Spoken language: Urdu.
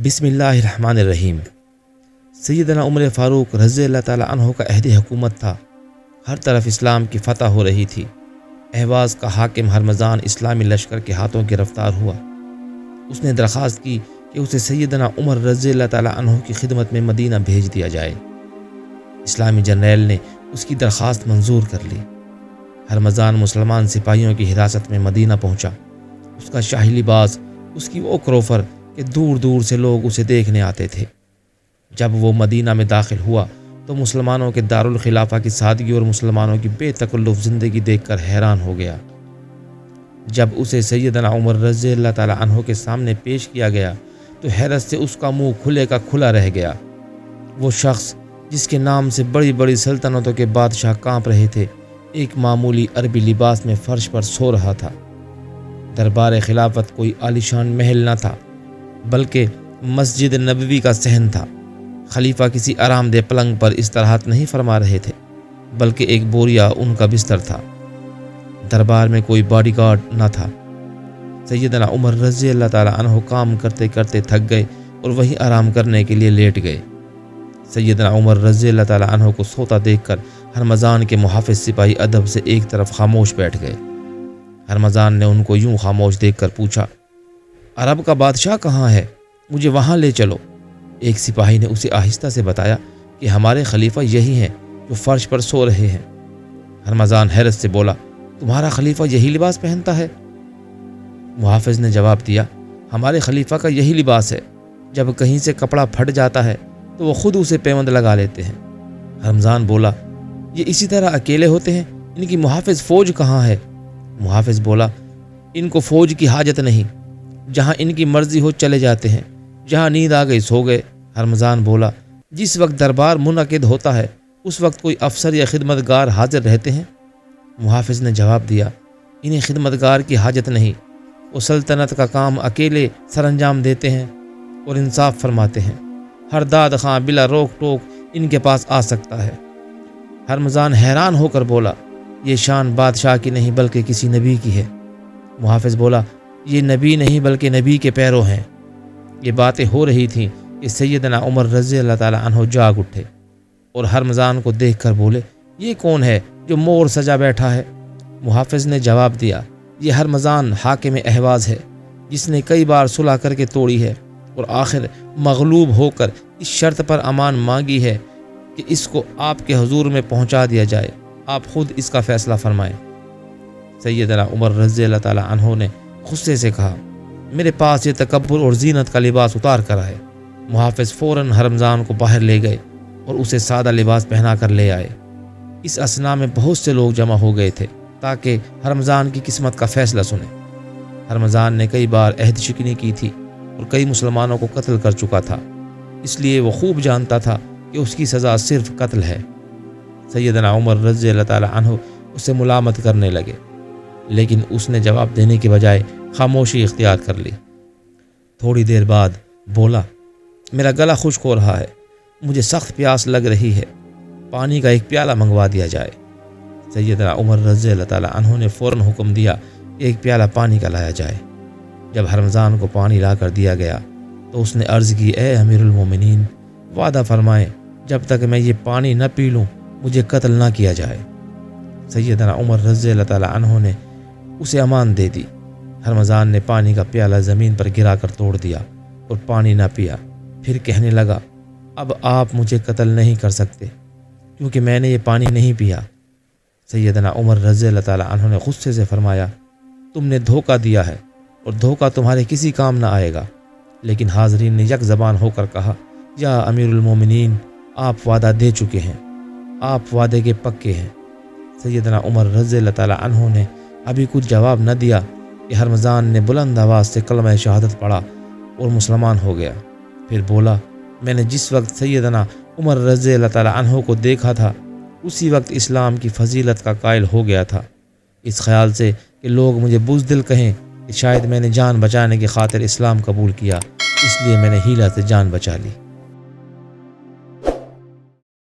بسم اللہ الرحمن الرحیم۔ سیدنا عمر فاروق رضی اللہ تعالیٰ عنہ کا عہد حکومت تھا۔ ہر طرف اسلام کی فتح ہو رہی تھی۔ اہواز کا حاکم ہرمزان اسلامی لشکر کے ہاتھوں گرفتار ہوا۔ اس نے درخواست کی کہ اسے سیدنا عمر رضی اللہ تعالیٰ عنہ کی خدمت میں مدینہ بھیج دیا جائے۔ اسلامی جرنیل نے اس کی درخواست منظور کر لی۔ ہرمزان مسلمان سپاہیوں کی حراست میں مدینہ پہنچا۔ اس کا شاہی لباس، اس کی وہ کروفر کہ دور دور سے لوگ اسے دیکھنے آتے تھے۔ جب وہ مدینہ میں داخل ہوا تو مسلمانوں کے دارالخلافہ کی سادگی اور مسلمانوں کی بے تکلف زندگی دیکھ کر حیران ہو گیا۔ جب اسے سیدنا عمر رضی اللہ تعالیٰ عنہ کے سامنے پیش کیا گیا تو حیرت سے اس کا منہ کھلے کا کھلا رہ گیا۔ وہ شخص جس کے نام سے بڑی بڑی سلطنتوں کے بادشاہ کانپ رہے تھے، ایک معمولی عربی لباس میں فرش پر سو رہا تھا۔ دربار خلافت کوئی عالیشان محل نہ تھا، بلکہ مسجد نبوی کا صحن تھا۔ خلیفہ کسی آرام دہ پلنگ پر استراحت نہیں فرما رہے تھے، بلکہ ایک بوریا ان کا بستر تھا۔ دربار میں کوئی باڈی گارڈ نہ تھا۔ سیدنا عمر رضی اللہ تعالیٰ عنہ کام کرتے کرتے تھک گئے اور وہیں آرام کرنے کے لیے لیٹ گئے۔ سیدنا عمر رضی اللہ تعالیٰ عنہ کو سوتا دیکھ کر ہرمزان کے محافظ سپاہی ادب سے ایک طرف خاموش بیٹھ گئے۔ ہرمزان نے ان کو یوں خاموش دیکھ کر پوچھا، عرب کا بادشاہ کہاں ہے؟ مجھے وہاں لے چلو۔ ایک سپاہی نے اسے آہستہ سے بتایا کہ ہمارے خلیفہ یہی ہیں جو فرش پر سو رہے ہیں۔ ہرمزان حیرت سے بولا، تمہارا خلیفہ یہی لباس پہنتا ہے؟ محافظ نے جواب دیا، ہمارے خلیفہ کا یہی لباس ہے۔ جب کہیں سے کپڑا پھٹ جاتا ہے تو وہ خود اسے پیوند لگا لیتے ہیں۔ ہرمزان بولا، یہ اسی طرح اکیلے ہوتے ہیں؟ ان کی محافظ فوج کہاں ہے؟ محافظ بولا، ان کو فوج کی حاجت نہیں، جہاں ان کی مرضی ہو چلے جاتے ہیں، جہاں نیند آ گئی سو گئے۔ ہرمزان بولا، جس وقت دربار منعقد ہوتا ہے اس وقت کوئی افسر یا خدمتگار حاضر رہتے ہیں؟ محافظ نے جواب دیا، انہیں خدمتگار کی حاجت نہیں، وہ سلطنت کا کام اکیلے سر انجام دیتے ہیں اور انصاف فرماتے ہیں۔ ہر داد خاں بلا روک ٹوک ان کے پاس آ سکتا ہے۔ ہرمزان حیران ہو کر بولا، یہ شان بادشاہ کی نہیں بلکہ کسی نبی کی ہے۔ محافظ بولا، یہ نبی نہیں بلکہ نبی کے پیرو ہیں۔ یہ باتیں ہو رہی تھیں کہ سیدنا عمر رضی اللہ تعالیٰ عنہ جاگ اٹھے اور ہرمزان کو دیکھ کر بولے، یہ کون ہے جو مور سجا بیٹھا ہے؟ محافظ نے جواب دیا، یہ ہرمزان حاکم اہواز ہے، جس نے کئی بار صلح کر کے توڑی ہے اور آخر مغلوب ہو کر اس شرط پر امان مانگی ہے کہ اس کو آپ کے حضور میں پہنچا دیا جائے، آپ خود اس کا فیصلہ فرمائیں۔ سیدنا عمر رضی اللہ تعالیٰ عنہ نے غصے سے کہا، میرے پاس یہ تکبر اور زینت کا لباس اتار کر آئے۔ محافظ فوراً ہرمزان کو باہر لے گئے اور اسے سادہ لباس پہنا کر لے آئے۔ اس اثنا میں بہت سے لوگ جمع ہو گئے تھے تاکہ ہرمزان کی قسمت کا فیصلہ سنیں۔ ہرمزان نے کئی بار عہد شکنی کی تھی اور کئی مسلمانوں کو قتل کر چکا تھا، اس لیے وہ خوب جانتا تھا کہ اس کی سزا صرف قتل ہے۔ سیدنا عمر رضی اللہ تعالیٰ عنہ اسے ملامت کرنے لگے، لیکن اس نے جواب دینے کے بجائے خاموشی اختیار کر لی۔ تھوڑی دیر بعد بولا، میرا گلا خشک ہو رہا ہے، مجھے سخت پیاس لگ رہی ہے، پانی کا ایک پیالہ منگوا دیا جائے۔ سیدنا عمر رضی اللہ تعالیٰ عنہ نے فوراً حکم دیا کہ ایک پیالہ پانی کا لایا جائے۔ جب ہرمزان کو پانی لا کر دیا گیا تو اس نے عرض کی، اے امیر المومنین، وعدہ فرمائیں جب تک میں یہ پانی نہ پی لوں مجھے قتل نہ کیا جائے۔ سیدنا عمر رضی اللہ تعالیٰ عنہ نے اسے امان دے دی۔ ہرمزان نے پانی کا پیالہ زمین پر گرا کر توڑ دیا اور پانی نہ پیا، پھر کہنے لگا، اب آپ مجھے قتل نہیں کر سکتے کیونکہ میں نے یہ پانی نہیں پیا۔ سیدنا عمر رضی اللہ تعالیٰ عنہ نے غصے سے فرمایا، تم نے دھوکہ دیا ہے اور دھوکہ تمہارے کسی کام نہ آئے گا۔ لیکن حاضرین نے یک زبان ہو کر کہا، یا امیر المومنین، آپ وعدہ دے چکے ہیں، آپ وعدے کے پکے ہیں۔ سیدنا عمر رضی اللہ تعالیٰ عنہ نے ابھی کچھ جواب نہ دیا کہ ہرمزان نے بلند آواز سے کلمہ شہادت پڑھا اور مسلمان ہو گیا۔ پھر بولا، میں نے جس وقت سیدنا عمر رضی اللہ تعالیٰ عنہ کو دیکھا تھا اسی وقت اسلام کی فضیلت کا قائل ہو گیا تھا، اس خیال سے کہ لوگ مجھے بزدل کہیں کہ شاید میں نے جان بچانے کی خاطر اسلام قبول کیا، اس لیے میں نے حیلہ سے جان بچا لی۔